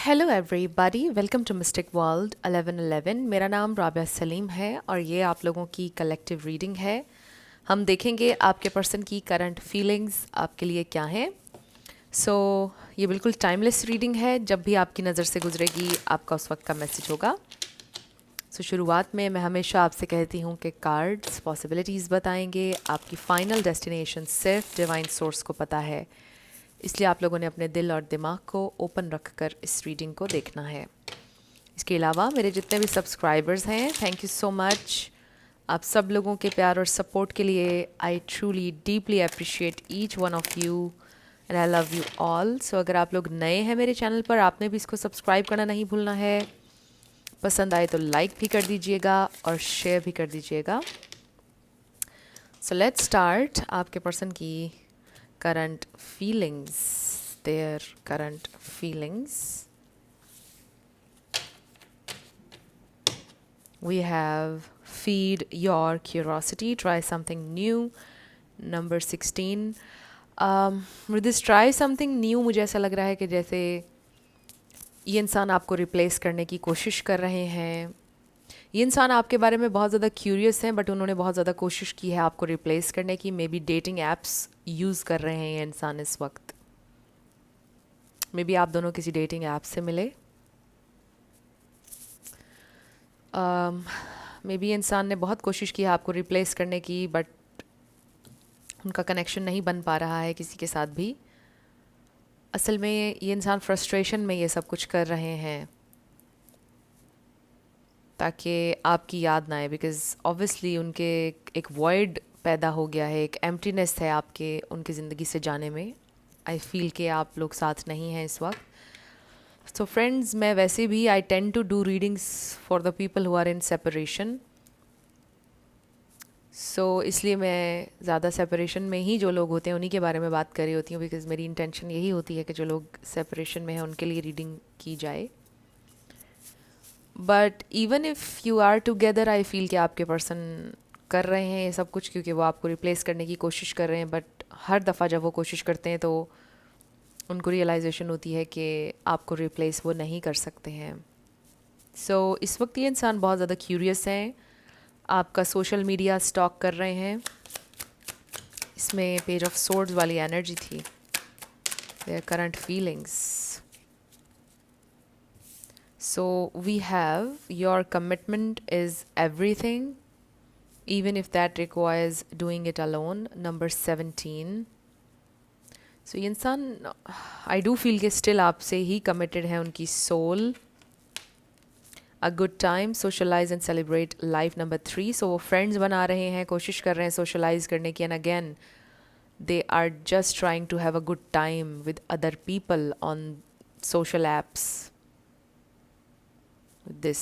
Hello everybody, welcome to Mystic World 1111। मेरा नाम राबिया सलीम है और ये आप लोगों की कलेक्टिव रीडिंग है। हम देखेंगे आपके पर्सन की करंट फीलिंग्स आपके लिए क्या हैं। सो ये बिल्कुल टाइमलेस रीडिंग है, जब भी आपकी नज़र से गुजरेगी आपका उस वक्त का मैसेज होगा। शुरुआत में मैं हमेशा आपसे कहती हूँ कि कार्ड्स पॉसिबिलिटीज़ बताएंगे, आपकी फ़ाइनल डेस्टिनेशन सिर्फ डिवाइन सोर्स को पता है, इसलिए आप लोगों ने अपने दिल और दिमाग को ओपन रखकर इस रीडिंग को देखना है। इसके अलावा मेरे जितने भी सब्सक्राइबर्स हैं, थैंक यू सो मच। आप सब लोगों के प्यार और सपोर्ट के लिए I truly deeply appreciate each one of you and I love you all. So अगर आप लोग नए हैं मेरे चैनल पर, आपने भी इसको सब्सक्राइब करना नहीं भूलना है। पसंद आए तो लाइक भी कर दीजिएगा और शेयर भी कर दीजिएगा। सो लेट्स स्टार्ट आपके पर्सन की current feelings, their current feelings. We have feed your curiosity, try something new. Number 16. With this try something new, मुझे ऐसा लग रहा है कि जैसे ये इंसान आपको रिप्लेस करने की कोशिश कर रहे हैं। ये इंसान आपके बारे में बहुत ज़्यादा क्यूरियस हैं, बट उन्होंने बहुत ज़्यादा कोशिश की है आपको रिप्लेस करने की। May be dating apps use कर रहे हैं ये इंसान इस वक्त। मे बी आप दोनों किसी डेटिंग ऐप से मिले। मे बी इंसान ने बहुत कोशिश की है आपको रिप्लेस करने की, बट उनका कनेक्शन नहीं बन पा रहा है किसी के साथ भी। असल में ये इंसान फ्रस्ट्रेशन में ये सब कुछ कर रहे हैं ताकि आपकी याद ना आए, बिकॉज़ ऑब्वियसली उनके एक वॉइड पैदा हो गया है, एक एम्प्टीनेस है आपके उनकी ज़िंदगी से जाने में। आई फील कि आप लोग साथ नहीं हैं इस वक्त। सो फ्रेंड्स, मैं वैसे भी I tend to do readings for the people who are in separation. So इसलिए मैं ज़्यादा सेपरेशन में ही जो लोग होते हैं उन्हीं के बारे में बात कर रही होती हूँ, बिकॉज़ मेरी इंटेंशन यही होती है कि जो लोग सेपरेशन में हैं उनके लिए रीडिंग की जाए। But even if you are together, I feel कि आपके पर्सन कर रहे हैं ये सब कुछ क्योंकि वो आपको रिप्लेस करने की कोशिश कर रहे हैं। बट हर दफ़ा जब वो कोशिश करते हैं तो उनको रियलाइजेशन होती है कि आपको रिप्लेस वो नहीं कर सकते हैं। सो इस वक्त ये इंसान बहुत ज़्यादा क्यूरियस हैं, आपका सोशल मीडिया स्टॉक कर रहे हैं। इसमें पेज ऑफ सोर्ड्स वाली एनर्जी थी। Their current feelings. So we have your commitment is everything, even if that requires doing it alone. Number 17. So ये इंसान I do feel कि still आपसे ही committed है उनकी soul. A good time, socialize and celebrate life. Number 3. So वो friends बना रहे हैं, कोशिश कर रहे हैं socialize करने की, and again they are just trying to have a good time with other people on social apps. This.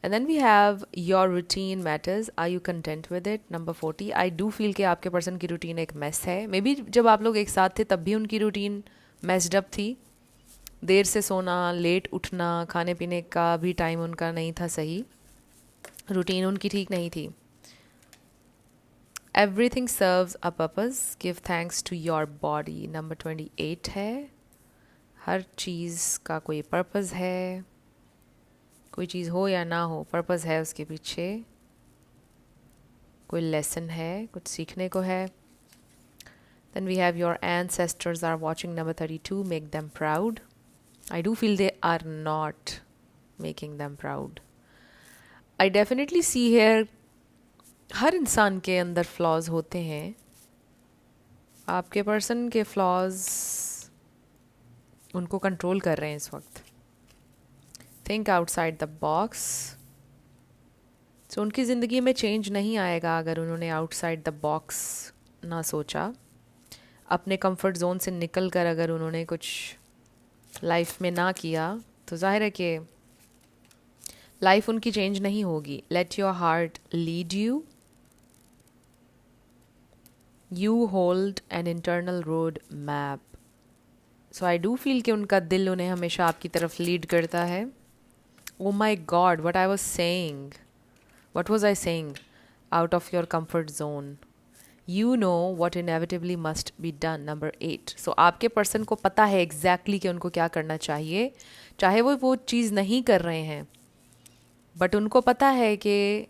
And then we have your routine matters. Are you content with it? Number 40. I do feel कि आपके person की routine एक mess है। May be जब आप लोग एक साथ थे तब भी उनकी रूटीन मेस्ड अप थी। देर से सोना, लेट उठना, खाने पीने का भी टाइम उनका नहीं था सही, रूटीन उनकी ठीक नहीं थी। Everything serves a purpose. Give thanks to your body. Number 28 है। हर चीज़ का कोई पर्पस है, कोई चीज़ हो या ना हो, पर्पस है उसके पीछे, कोई लेसन है, कुछ सीखने को है। Then we have your ancestors are watching. Number 32. Make them proud. I do feel they are not making them proud. I definitely see here हर इंसान के अंदर फ्लॉज होते हैं। आपके पर्सन के फ्लॉज उनको कंट्रोल कर रहे हैं इस वक्त। Think outside the box. So उनकी ज़िंदगी में चेंज नहीं आएगा अगर उन्होंने आउटसाइड द बॉक्स ना सोचा। अपने कंफर्ट जोन से निकल कर अगर उन्होंने कुछ लाइफ में ना किया तो जाहिर है कि लाइफ उनकी चेंज नहीं होगी। Let your heart lead you. You hold an internal road map. So I do feel कि उनका दिल उन्हें हमेशा आपकी तरफ लीड करता है। Oh my God, what I was saying. What was I saying? Out of your comfort zone. You know what inevitably must be done, number 8। सो आपके पर्सन को पता है एग्जैक्टली कि उनको क्या करना चाहिए, चाहे वो चीज़ नहीं कर रहे हैं, बट उनको पता है कि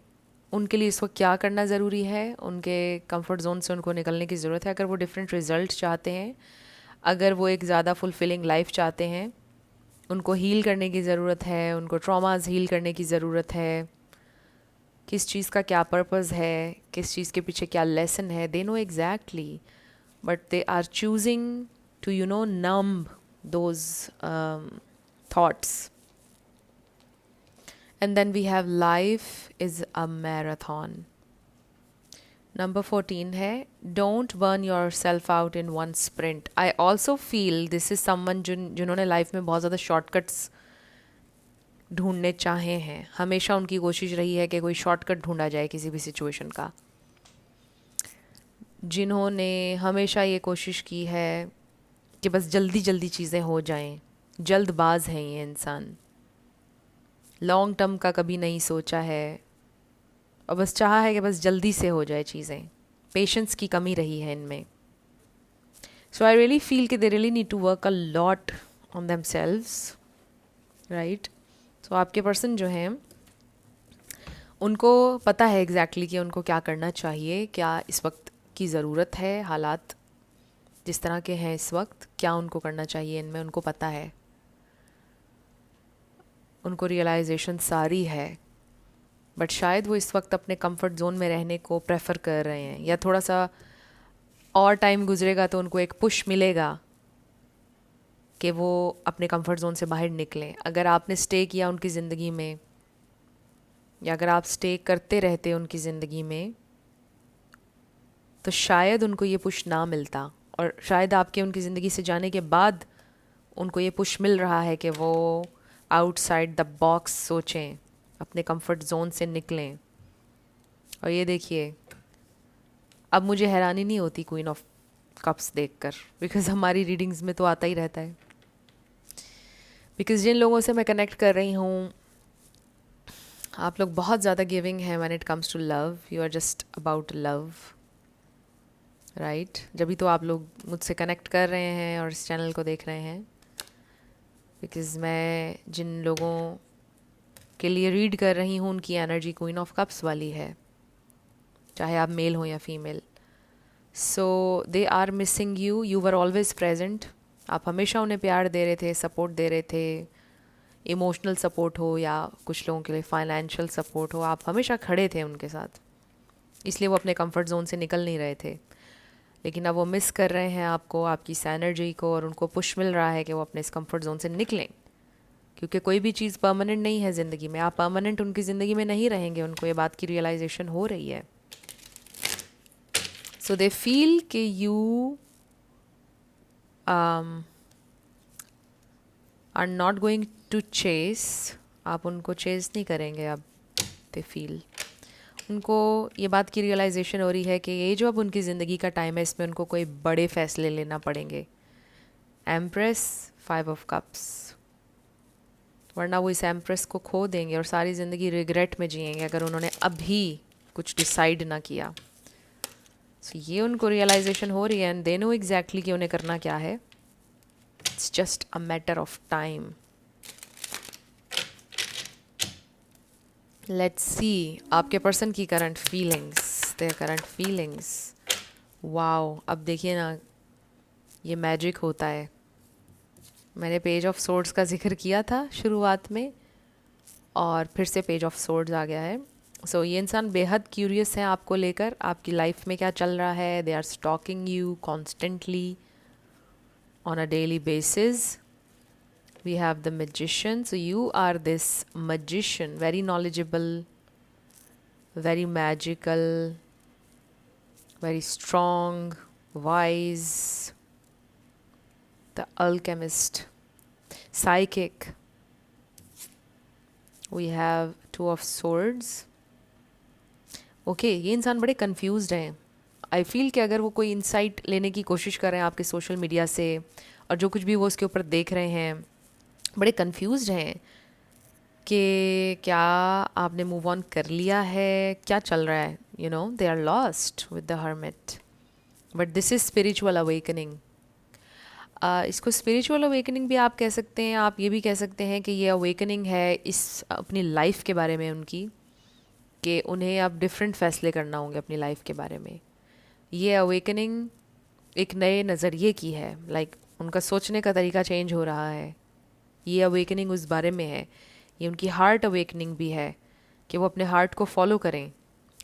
उनके लिए इस वक्त क्या करना ज़रूरी है, उनके कंफर्ट जोन से उनको निकलने की ज़रूरत है। अगर वो डिफरेंट रिजल्ट चाहते हैं, अगर वो एक ज़्यादा फुलफिलिंग लाइफ चाहते हैं, उनको हील करने की ज़रूरत है, उनको ट्रॉमास हील करने की ज़रूरत है, किस चीज़ का क्या पर्पस है, किस चीज़ के पीछे क्या लेसन है, they know exactly, but they are choosing to numb those thoughts. And then we have life is a marathon. Number 14 है don't burn yourself out in one sprint. I also feel this is someone जिन्होंने life में बहुत ज़्यादा shortcuts ढूंढने चाहे हैं। हमेशा उनकी कोशिश रही है कि कोई शॉर्टकट ढूंढा जाए किसी भी सिचुएशन का। जिन्होंने हमेशा ये कोशिश की है कि बस जल्दी जल्दी चीज़ें हो जाएं। जल्दबाज हैं ये इंसान, लॉन्ग टर्म का कभी नहीं सोचा है और बस चाहा है कि बस जल्दी से हो जाए चीज़ें। पेशेंस की कमी रही है इनमें। सो आई रियली फील कि they really need to work a lot on them selves, right. So आपके पर्सन जो हैं उनको पता है एग्जैक्टली कि उनको क्या करना चाहिए, क्या इस वक्त की ज़रूरत है, हालात जिस तरह के हैं इस वक्त, क्या उनको करना चाहिए इनमें उनको पता है। उनको रियलाइजेशन सारी है, बट शायद वो इस वक्त अपने कंफर्ट जोन में रहने को प्रेफर कर रहे हैं, या थोड़ा सा और टाइम गुजरेगा तो उनको एक पुश मिलेगा कि वो अपने कंफर्ट जोन से बाहर निकलें। अगर आपने स्टे किया उनकी ज़िंदगी में, या अगर आप स्टे करते रहते उनकी ज़िंदगी में, तो शायद उनको ये पुश ना मिलता, और शायद आपके उनकी ज़िंदगी से जाने के बाद उनको ये पुश मिल रहा है कि वो आउटसाइड द बॉक्स सोचें, अपने कंफर्ट जोन से निकलें। और ये देखिए, अब मुझे हैरानी नहीं होती क्वीन ऑफ कप्स देखकर, बिकॉज़ हमारी रीडिंग्स में तो आता ही रहता है। बिकॉज़ जिन लोगों से मैं कनेक्ट कर रही हूँ, आप लोग बहुत ज़्यादा गिविंग हैं when it comes to love. You are just about love, right. जब भी तो आप लोग मुझसे कनेक्ट कर रहे हैं और इस चैनल को देख रहे हैं, बिकॉज़ मैं जिन लोगों के लिए रीड कर रही हूँ उनकी एनर्जी क्वीन ऑफ कप्स वाली है, चाहे आप मेल हो या female. So they are missing you, you were always present. आप हमेशा उन्हें प्यार दे रहे थे, सपोर्ट दे रहे थे, इमोशनल सपोर्ट हो या कुछ लोगों के लिए फाइनेंशियल सपोर्ट हो, आप हमेशा खड़े थे उनके साथ। इसलिए वो अपने कंफर्ट जोन से निकल नहीं रहे थे, लेकिन अब वो मिस कर रहे हैं आपको, आपकी इस एनर्जी को, और उनको पुश मिल रहा है कि वो अपने इस कंफर्ट जोन से निकलें। क्योंकि कोई भी चीज़ परमानेंट नहीं है ज़िंदगी में, आप परमानेंट उनकी ज़िंदगी में नहीं रहेंगे, उनको ये बात की रियलाइजेशन हो रही है। सो दे फील कि you are not going to chase, आप उनको चेस नहीं करेंगे अब। दे फील, उनको ये बात की रियलाइजेशन हो रही है कि ये जो अब उनकी ज़िंदगी का टाइम है, इसमें उनको कोई बड़े फैसले लेना पड़ेंगे। एम्प्रेस, 5 ऑफ कप्स, वरना वो इस एम्प्रेस को खो देंगे और सारी ज़िंदगी रिग्रेट में जिएंगे अगर उन्होंने अभी कुछ डिसाइड ना किया। सो ये उनको रियलाइजेशन हो रही है, एंड दे नो एग्जैक्टली कि उन्हें करना क्या है। It's just a matter of time. Let's see आपके पर्सन की current feelings, their current feelings. Wow, अब देखिए ना, ये मैजिक होता है। मैंने पेज ऑफ सोर्ड्स का जिक्र किया था शुरुआत में, और फिर से पेज ऑफ सोर्ड्स आ गया है। सो ये इंसान बेहद क्यूरियस है आपको लेकर, आपकी लाइफ में क्या चल रहा है। They are stalking you constantly on a daily basis. We have the magician. So you are this magician, very knowledgeable, very magical, very strong, wise, the alchemist, psychic. We have 2 of swords. Okay, ये इंसान बड़े confused हैं। आई feel कि अगर वो कोई insight लेने की कोशिश कर रहे हैं आपके सोशल मीडिया से, और जो कुछ भी वो उसके ऊपर देख रहे हैं, बड़े कंफ्यूज्ड हैं कि क्या आपने मूव ऑन कर लिया है, क्या चल रहा है। You know, they are lost with the hermit. But this is spiritual awakening. इसको स्पिरिचुअल अवेकनिंग भी आप कह सकते हैं, आप ये भी कह सकते हैं कि ये अवेकनिंग है इस अपनी लाइफ के बारे में उनकी, कि उन्हें अब डिफरेंट फैसले करना होंगे अपनी लाइफ के बारे में। ये अवेकनिंग एक नए नज़रिए की है, लाइक उनका सोचने का तरीका चेंज हो रहा है। ये अवेकनिंग उस बारे में है। ये उनकी हार्ट अवेकनिंग भी है कि वो अपने हार्ट को फॉलो करें।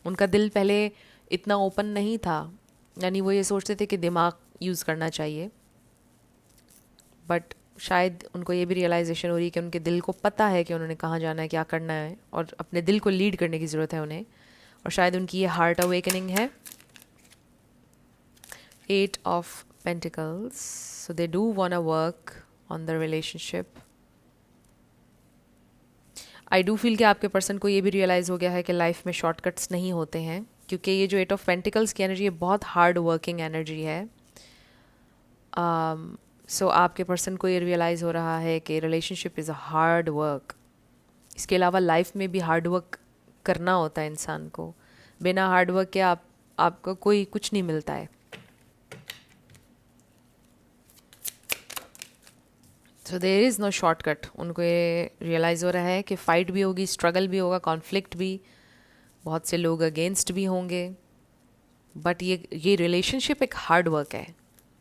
उनका दिल पहले इतना ओपन नहीं था, यानी वो ये सोचते थे कि दिमाग यूज़ करना चाहिए, बट शायद उनको ये भी रियलाइजेशन हो रही है कि उनके दिल को पता है कि उन्होंने कहाँ जाना है, क्या करना है, और अपने दिल को लीड करने की ज़रूरत है उन्हें। और शायद उनकी ये हार्ट अवेकनिंग है। 8 of Pentacles, so they do want to work on the relationship. I do feel कि आपके पर्सन को ये भी रियलाइज़ हो गया है कि लाइफ में शॉर्टकट्स नहीं होते हैं, क्योंकि ये जो 8 of Pentacles की एनर्जी है बहुत हार्ड वर्किंग एनर्जी है। सो आपके पर्सन को ये रियलाइज़ हो रहा है कि relationship is a hard work. इसके अलावा लाइफ में भी हार्ड वर्क करना होता है इंसान को। बिना हार्ड वर्क के आपको कोई कुछ नहीं मिलता है। So there is no shortcut. उनको ये रियलाइज़ हो रहा है कि फ़ाइट भी होगी, स्ट्रगल भी होगा, कॉन्फ्लिक्ट भी, बहुत से लोग अगेंस्ट भी होंगे, बट ये रिलेशनशिप एक हार्ड वर्क है।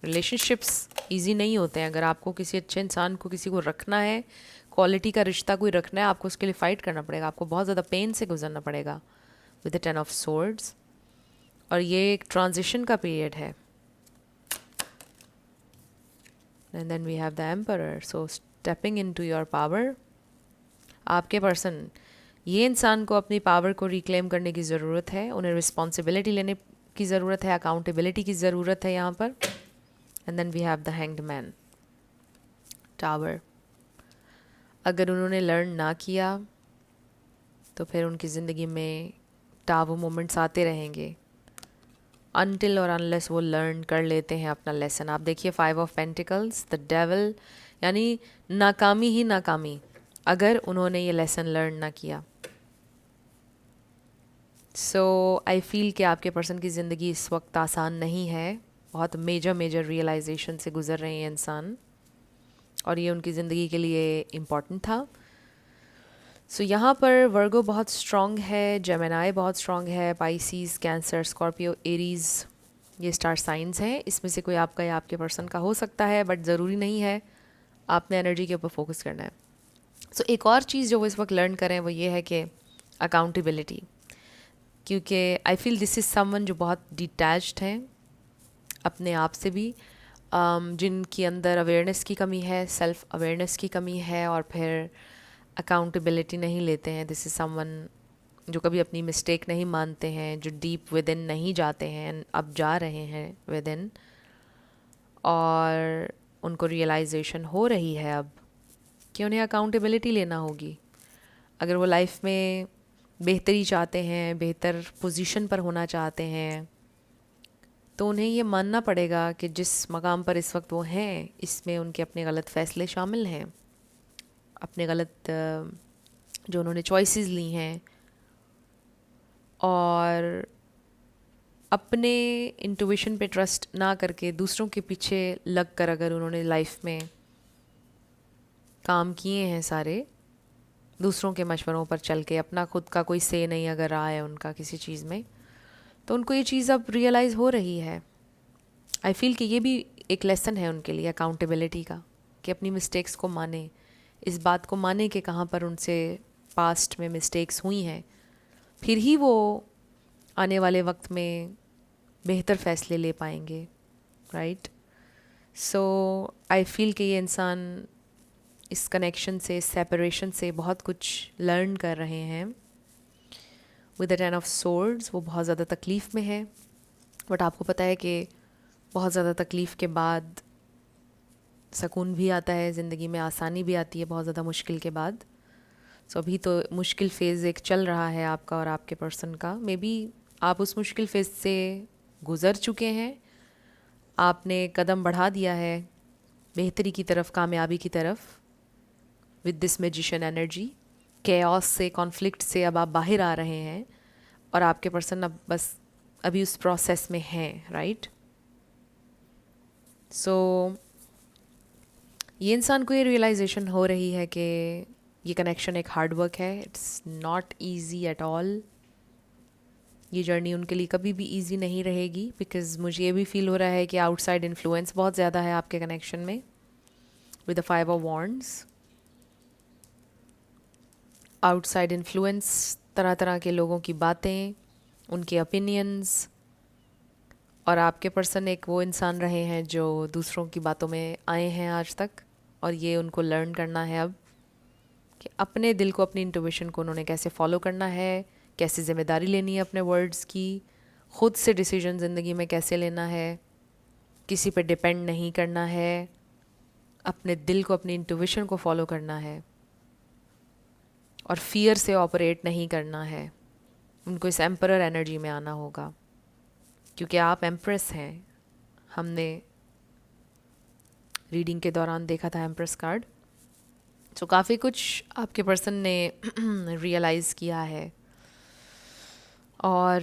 रिलेशनशिप्स इजी नहीं होते हैं। अगर आपको किसी अच्छे इंसान को, किसी को रखना है, क्वालिटी का रिश्ता कोई रखना है, आपको उसके लिए फ़ाइट करना पड़ेगा, आपको बहुत ज़्यादा पेन से गुजरना पड़ेगा विद द 10 of Swords। और ये एक ट्रांजिशन का पीरियड है। And then we have the emperor, so stepping into your power. आपके पर्सन, ये इंसान को अपनी पावर को रिक्लेम करने की ज़रूरत है, उन्हें रिस्पॉन्सिबिलिटी लेने की ज़रूरत है, अकाउंटेबिलिटी की ज़रूरत है यहाँ पर। And then we have the hanged man, tower. अगर उन्होंने लर्न ना किया तो फिर उनकी ज़िंदगी में टावर मोमेंट्स आते रहेंगे, अनटिल और अनलेस वो लर्न कर लेते हैं अपना लेसन। आप देखिए 5 of Pentacles, द डेविल, यानी नाकामी ही नाकामी अगर उन्होंने ये लेसन लर्न ना किया। सो आई फील कि आपके पर्सन की ज़िंदगी इस वक्त आसान नहीं है। बहुत मेजर रियलाइजेशन से गुज़र रहे हैं इंसान, और ये उनकी ज़िंदगी के लिए इम्पॉर्टेंट था। सो यहाँ पर वर्गो बहुत स्ट्रॉन्ग है, जेमिनाई बहुत स्ट्रॉन्ग है, पाइसीज़, कैंसर, स्कॉर्पियो, एरीज़, ये स्टार साइंस हैं। इसमें से कोई आपका या आपके पर्सन का हो सकता है, बट ज़रूरी नहीं है। आपने एनर्जी के ऊपर फोकस करना है। सो एक और चीज़ जो वो इस वक्त लर्न करें वो ये है कि अकाउंटेबिलिटी, क्योंकि I feel this is someone जो बहुत डिटैच्ड हैं अपने आप से भी, जिनकी अंदर अवेयरनेस की कमी है, सेल्फ अवेयरनेस की कमी है, और फिर अकाउंटेबिलिटी नहीं लेते हैं। दिस इज़ समवन जो कभी अपनी मिस्टेक नहीं मानते हैं, जो डीप विद इन नहीं जाते हैं, अब जा रहे हैं विद इन, और उनको रियलाइजेशन हो रही है अब कि उन्हें अकाउंटेबिलिटी लेना होगी। अगर वो लाइफ में बेहतरी चाहते हैं, बेहतर पोजीशन पर होना चाहते हैं, तो उन्हें ये मानना पड़ेगा कि जिस मकाम पर इस वक्त वो हैं, इसमें उनके अपने गलत फ़ैसले शामिल हैं, अपने गलत जो उन्होंने चॉइसेस ली हैं, और अपने इंट्यूशन पे ट्रस्ट ना करके दूसरों के पीछे लग कर अगर उन्होंने लाइफ में काम किए हैं सारे, दूसरों के मशवरों पर चल के, अपना खुद का कोई से नहीं अगर रहा है उनका किसी चीज़ में, तो उनको ये चीज़ अब रियलाइज़ हो रही है। आई फील कि ये भी एक लेसन है उनके लिए अकाउंटेबिलिटी का, कि अपनी मिस्टेक्स को माने, इस बात को माने कि कहाँ पर उनसे पास्ट में मिस्टेक्स हुई हैं, फिर ही वो आने वाले वक्त में बेहतर फ़ैसले ले पाएंगे, राइट। सो आई फील कि ये इंसान इस कनेक्शन से, इस सेपरेशन से बहुत कुछ लर्न कर रहे हैं। विद द 10 of Swords वो बहुत ज़्यादा तकलीफ़ में है, बट आपको पता है कि बहुत ज़्यादा तकलीफ़ के बाद सुकून भी आता है, ज़िंदगी में आसानी भी आती है बहुत ज़्यादा मुश्किल के बाद। सो अभी तो मुश्किल फ़ेज़ एक चल रहा है आपका और आपके पर्सन का। मे बी आप उस मुश्किल फ़ेज़ से गुज़र चुके हैं, आपने कदम बढ़ा दिया है बेहतरी की तरफ, कामयाबी की तरफ, with this magician energy. Chaos से, कॉन्फ्लिक्ट से अब आप बाहर आ रहे हैं, और आपके पर्सन अब बस अभी उस प्रोसेस में हैं, राइट। सो ये इंसान को ये रियलाइजेशन हो रही है कि ये कनेक्शन एक हार्ड वर्क है, it's not easy at all. ये जर्नी उनके लिए कभी भी ईजी नहीं रहेगी, बिकॉज मुझे ये भी फील हो रहा है कि आउटसाइड इन्फ्लुएंस बहुत ज़्यादा है आपके कनेक्शन में with the 5 of wands. Outside influence, तरह तरह के लोगों की बातें, उनके ओपिनियंस, और आपके पर्सन एक वो इंसान रहे हैं जो दूसरों की बातों में आए हैं आज तक, और ये उनको लर्न करना है अब कि अपने दिल को, अपनी इंट्यूशन को उन्होंने कैसे फॉलो करना है, कैसे ज़िम्मेदारी लेनी है अपने वर्ड्स की, खुद से डिसीजन ज़िंदगी में कैसे लेना है, किसी पे डिपेंड नहीं करना है, अपने दिल को, अपनी इंट्यूशन को फॉलो करना है, और फियर से ऑपरेट नहीं करना है। उनको इस एम्परर एनर्जी में आना होगा, क्योंकि आप एम्प्रेस हैं। हमने रीडिंग के दौरान देखा था एम्प्रेस कार्ड। सो काफ़ी कुछ आपके पर्सन ने रियलाइज़ किया है, और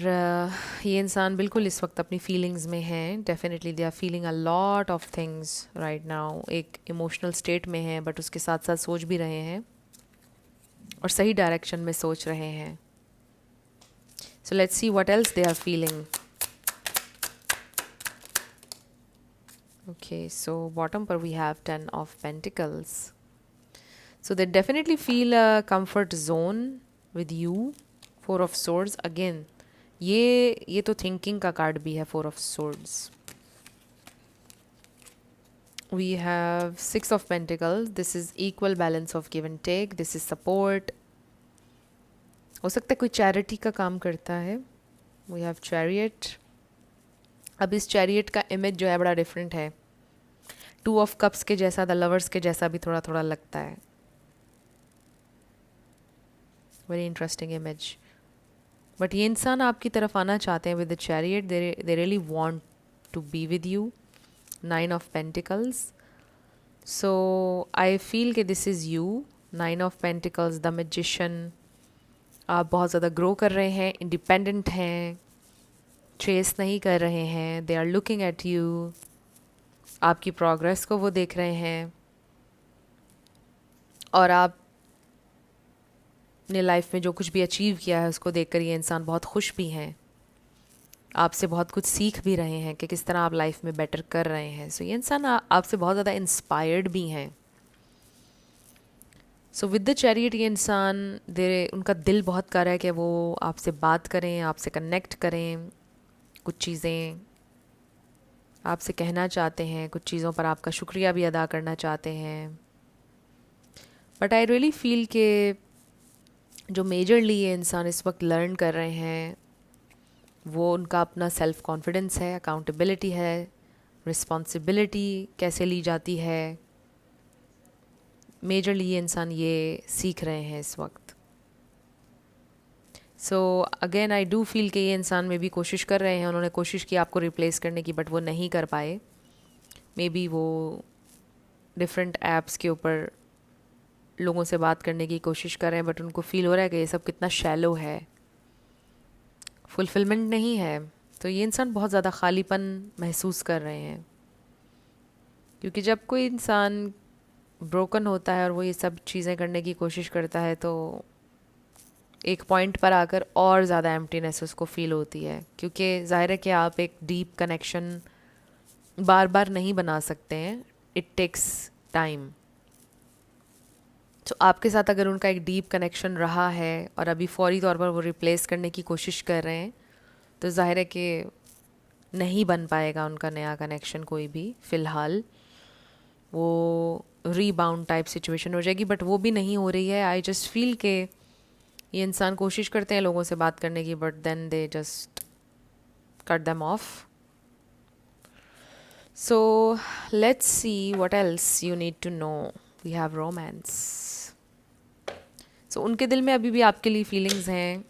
ये इंसान बिल्कुल इस वक्त अपनी फीलिंग्स में हैं। Definitely they are feeling a lot of things right now. एक इमोशनल स्टेट में हैं, बट उसके साथ साथ सोच भी रहे हैं और सही डायरेक्शन में सोच रहे हैं। So let's see what else they are feeling. Okay, so bottom पर we have 10 of pentacles. So they definitely feel a comfort zone with you. 4 of swords again, ये तो थिंकिंग का कार्ड भी है। 4 of swords, we have 6 of pentacles. This is equal balance of give and take, this is support. हो सकता है कोई charity का काम करता है। We have chariot. अब इस चैरियट का इमेज जो है बड़ा डिफरेंट है। 2 ऑफ कप्स के जैसा, द लवर्स के जैसा भी थोड़ा थोड़ा लगता है। Very interesting image. बट ये इंसान आपकी तरफ आना चाहते हैं with the chariot. They really want to be with you. 9 of pentacles. So I feel कि this is you. 9 of pentacles, the magician. आप बहुत ज़्यादा ग्रो कर रहे हैं, इंडिपेंडेंट हैं, चेस नहीं कर रहे हैं। They are looking at you. आपकी प्रोग्रेस को वो देख रहे हैं, और आप अपने लाइफ में जो कुछ भी अचीव किया है उसको देखकर ये इंसान बहुत खुश भी हैं। आपसे बहुत कुछ सीख भी रहे हैं कि किस तरह आप लाइफ में बेटर कर रहे हैं। सो ये इंसान आपसे बहुत ज़्यादा इंस्पायर्ड भी हैं। सो विद द चैरियट, ये इंसान उनका दिल बहुत कर रहा है कि वो आपसे बात करें, आपसे कनेक्ट करें, कुछ चीज़ें आपसे कहना चाहते हैं, कुछ चीज़ों पर आपका शुक्रिया भी अदा करना चाहते हैं। बट आई रियली फील के जो मेजरली ये इंसान इस वक्त लर्न कर रहे हैं वो उनका अपना सेल्फ कॉन्फिडेंस है, अकाउंटेबिलिटी है, रिस्पॉन्सिबिलिटी कैसे ली जाती है। मेजरली ये इंसान ये सीख रहे हैं इस वक्त। So again I do feel कि ये इंसान में भी कोशिश कर रहे हैं। उन्होंने कोशिश की आपको रिप्लेस करने की, बट वो नहीं कर पाए। मे बी वो डिफरेंट ऐप्स के ऊपर लोगों से बात करने की कोशिश कर रहे हैं, बट उनको फील हो रहा है कि ये सब कितना शैलो है, फुलफिलमेंट नहीं है। तो ये इंसान बहुत ज़्यादा खालीपन महसूस कर रहे हैं, क्योंकि जब कोई इंसान ब्रोकन होता है और वो ये सब चीज़ें करने की कोशिश करता है तो एक पॉइंट पर आकर और ज़्यादा एम्प्टीनेस उसको फील होती है, क्योंकि ज़ाहिर है कि आप एक डीप कनेक्शन बार बार नहीं बना सकते हैं। It takes time. तो आपके साथ अगर उनका एक डीप कनेक्शन रहा है और अभी फौरी तौर पर वो रिप्लेस करने की कोशिश कर रहे हैं, तो ज़ाहिर है कि नहीं बन पाएगा उनका नया कनेक्शन कोई भी। फ़िलहाल वो रीबाउंड टाइप सिचुएशन हो जाएगी, बट वो भी नहीं हो रही है। आई जस्ट फील के ये इंसान कोशिश करते हैं लोगों से बात करने की, but then they just cut them off. So let's see what else you need to know. We have romance. So उनके दिल में अभी भी आपके लिए फीलिंग्स हैं।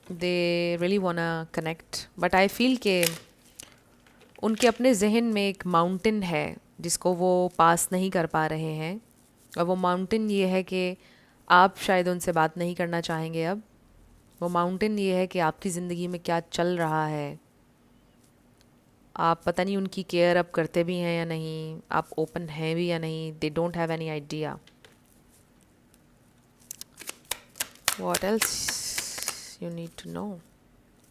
They really wanna connect, but I feel के उनके अपने जहन में एक माउंटेन है जिसको वो पास नहीं कर पा रहे हैं, और वो माउंटेन ये है कि आप शायद उनसे बात नहीं करना चाहेंगे अब। वो माउंटेन ये है कि आपकी ज़िंदगी में क्या चल रहा है, आप पता नहीं उनकी केयर अब करते भी हैं या नहीं, आप ओपन हैं भी या नहीं, they don't have any idea. What else you need to know?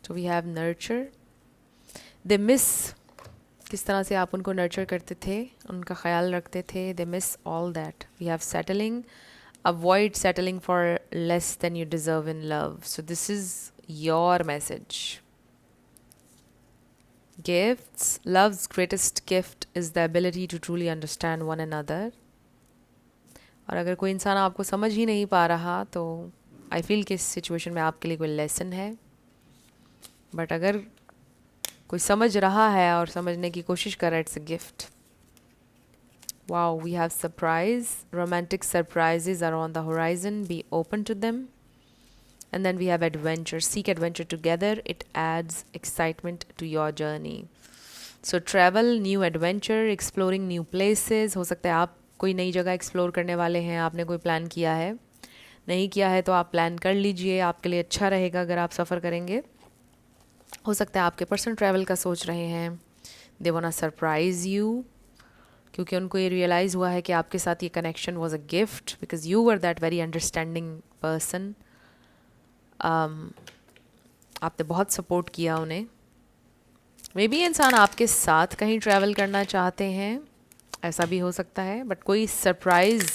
So we have nurture. They miss किस तरह से आप उनको नर्चर करते थे, उनका ख्याल रखते थे. They miss all that. We have settling. Avoid settling for less than you deserve in love. So this is your message. Gifts. Love's greatest gift is the ability to truly understand one another. और अगर कोई इंसान आपको समझ ही नहीं पा रहा तो आई फील कि इस सिचुएशन में आपके लिए कोई लेसन है. बट अगर कोई समझ रहा है और समझने की कोशिश कर रहा है, it's a gift. Wow, we have surprise. Romantic surprises are on the horizon. Be open to them. And then we have adventure. Seek adventure together. It adds excitement to your journey. So travel, new adventure, exploring new places. हो सकता है आप कोई नई जगह explore करने वाले हैं, आपने कोई प्लान किया है. नहीं किया है तो आप प्लान कर लीजिए, आपके लिए अच्छा रहेगा अगर आप सफ़र करेंगे. हो सकता है आपके पर्सन ट्रैवल का सोच रहे हैं. They want to surprise you, क्योंकि उनको ये रियलाइज़ हुआ है कि आपके साथ ये connection was a gift because you were that very understanding person. आपने बहुत सपोर्ट किया उन्हें. मे बी इंसान आपके साथ कहीं ट्रैवल करना चाहते हैं, ऐसा भी हो सकता है. बट कोई सरप्राइज़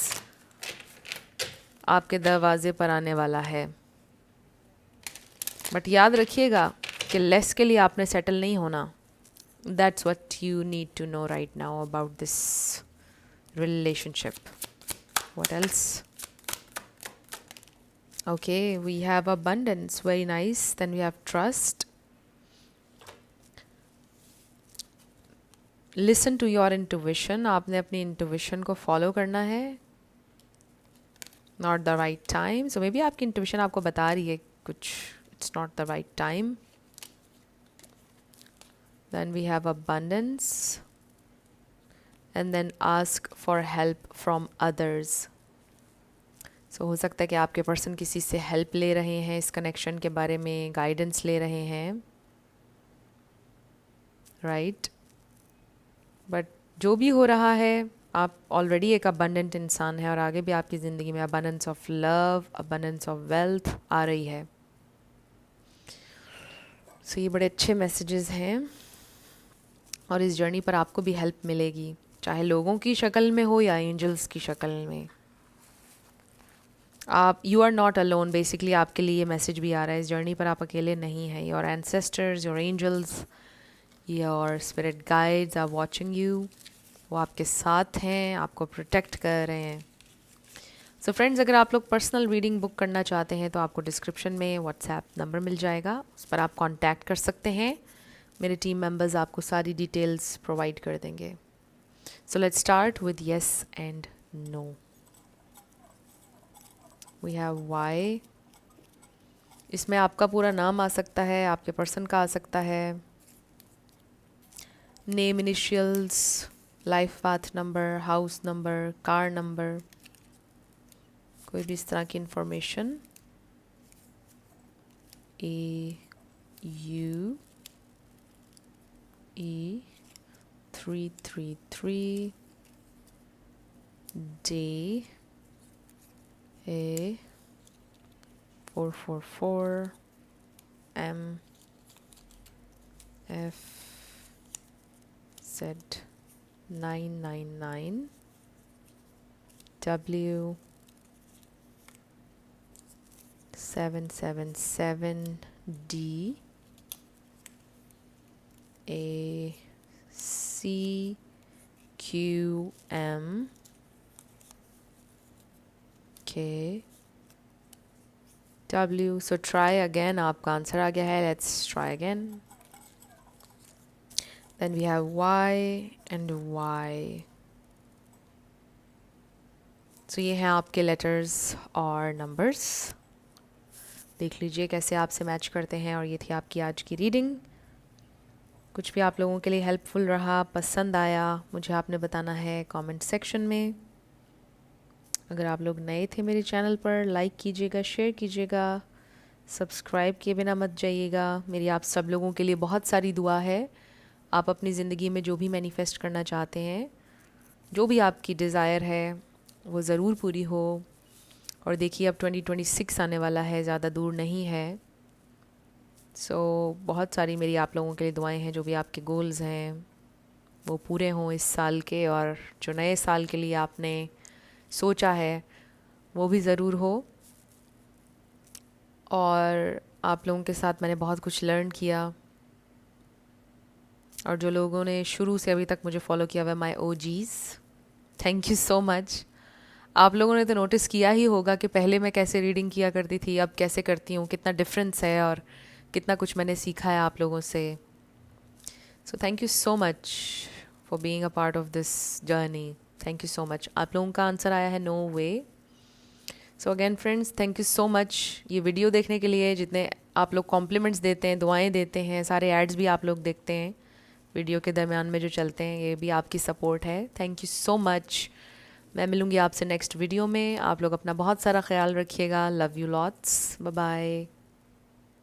आपके दरवाजे पर आने वाला है. बट याद रखिएगा कि लेस के लिए आपने सेटल नहीं होना. That's what you need to know right now about this relationship. What else? Okay, we have abundance. Very nice. Then we have trust. Listen to your intuition. आपने अपनी intuition को follow करना है. Not the right time. So maybe आपकी intuition आपको बता रही है कुछ. It's not the right time. Then we have abundance. And then ask for help from others. So हो सकता है कि आपके पर्सन किसी से हेल्प ले रहे हैं, इस कनेक्शन के बारे में गाइडेंस ले रहे हैं. राइट. बट जो भी हो रहा है, आप ऑलरेडी एक अबंडेंट इंसान है और आगे भी आपकी ज़िंदगी में abundance of love, abundance of wealth आ रही है. सो ये बड़े अच्छे मैसेजेस हैं और इस जर्नी पर आपको भी हेल्प मिलेगी, चाहे लोगों की शक्ल में हो या एंजल्स की शक्ल में. आप you are not alone. Basically आपके लिए ये मैसेज भी आ रहा है, इस जर्नी पर आप अकेले नहीं हैं. Your ancestors, your angels, your spirit guides are watching you. वो आपके साथ हैं, आपको प्रोटेक्ट कर रहे हैं. सो फ्रेंड्स, अगर आप लोग पर्सनल रीडिंग बुक करना चाहते हैं तो आपको डिस्क्रिप्शन में व्हाट्सएप नंबर मिल जाएगा, उस पर आप कांटेक्ट कर सकते हैं. मेरे टीम मेंबर्स आपको सारी डिटेल्स प्रोवाइड कर देंगे. So let's start with yes and no. We have Y. इसमें आपका पूरा नाम आ सकता है, आपके पर्सन का आ सकता है, name, initials, life path number, house number, car number, कोई भी इस तरह की information. AUE 333 D A 444 M F Z 999 W 777 D A C Q M K W. So try again. आपका आंसर आ गया है. Let's try again. Then we have Y and Y. So ये हैं आपके लेटर्स और नंबर्स. देख लीजिए कैसे आपसे मैच करते हैं. और ये थी आपकी आज की रीडिंग. कुछ भी आप लोगों के लिए हेल्पफुल रहा, पसंद आया, मुझे आपने बताना है कमेंट सेक्शन में. अगर आप लोग नए थे मेरे चैनल पर, लाइक कीजिएगा, शेयर कीजिएगा, सब्सक्राइब किए बिना मत जाइएगा. मेरी आप सब लोगों के लिए बहुत सारी दुआ है. आप अपनी ज़िंदगी में जो भी मैनिफेस्ट करना चाहते हैं, जो भी आपकी डिज़ायर है, वो ज़रूर पूरी हो। और देखिए अब 2026 आने वाला है, ज़्यादा दूर नहीं है। बहुत सारी मेरी आप लोगों के लिए दुआएं हैं। जो भी आपके गोल्स हैं वो पूरे हों इस साल के, और जो नए साल के लिए आपने सोचा है वो भी ज़रूर हो। और आप लोगों के साथ मैंने बहुत कुछ लर्न किया, और जो लोगों ने शुरू से अभी तक मुझे फॉलो किया हुआ है, my OGs, thank you so much. आप लोगों ने तो नोटिस किया ही होगा कि पहले मैं कैसे रीडिंग किया करती थी, अब कैसे करती हूँ, कितना डिफरेंस है और कितना कुछ मैंने सीखा है आप लोगों से। So thank you so much for being a part of this journey. Thank you so much. आप लोगों का आंसर आया है no way. So again friends, thank you so much ये वीडियो देखने के लिए। जितने आप लोग कॉम्प्लीमेंट्स देते हैं, दुआएं देते हैं, सारे एड्स भी आप लोग देखते हैं वीडियो के दरमियान में जो चलते हैं, ये भी आपकी सपोर्ट है। Thank you so much. मैं मिलूँगी आपसे नेक्स्ट वीडियो में। आप लोग अपना बहुत सारा ख्याल रखिएगा। Love you lots. Bye bye.